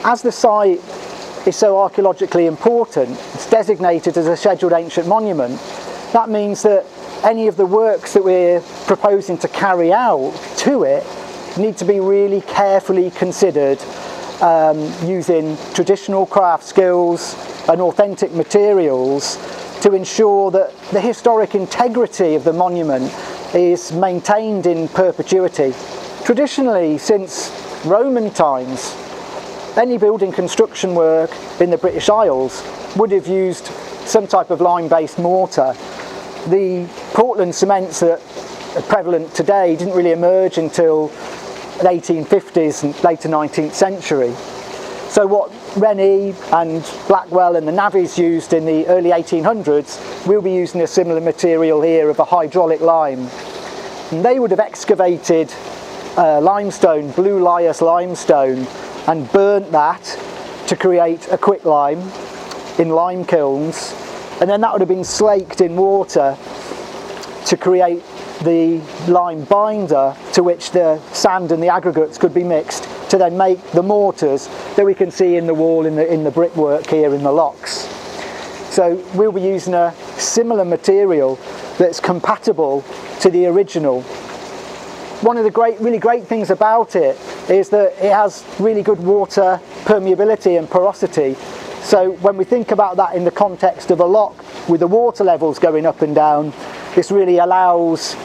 as the site is so archaeologically important, it's designated as a scheduled ancient monument. That means that any of the works that we're proposing to carry out to it need to be really carefully considered, using traditional craft skills and authentic materials to ensure that the historic integrity of the monument is maintained in perpetuity. Traditionally, since Roman times, any building construction work in the British Isles would have used some type of lime-based mortar. The Portland cements that are prevalent today didn't really emerge until the 1850s and later 19th century. So what Rennie and Blackwell and the navvies used in the early 1800s, we'll be using a similar material here of a hydraulic lime. And they would have excavated limestone, blue lias limestone, and burnt that to create a quicklime in lime kilns, and then that would have been slaked in water to create the lime binder to which the sand and the aggregates could be mixed to then make the mortars that we can see in the wall in the brickwork here in the locks. So we'll be using a similar material that's compatible to the original. One of the really great things about it is that it has really good water permeability and porosity. So when we think about that in the context of a lock with the water levels going up and down, this really allows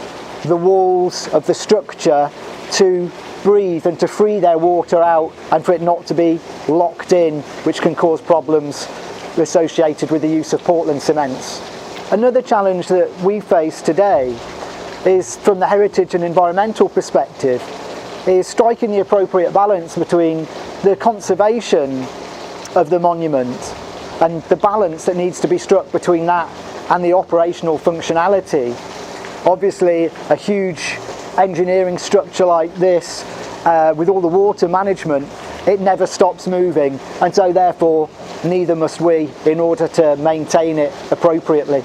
the walls of the structure to breathe and to free their water out, and for it not to be locked in, which can cause problems associated with the use of Portland cements. Another challenge that we face today is, from the heritage and environmental perspective, is striking the appropriate balance between the conservation of the monument and the balance that needs to be struck between that and the operational functionality. Obviously, a huge engineering structure like this, with all the water management, it never stops moving, and so therefore neither must we, in order to maintain it appropriately.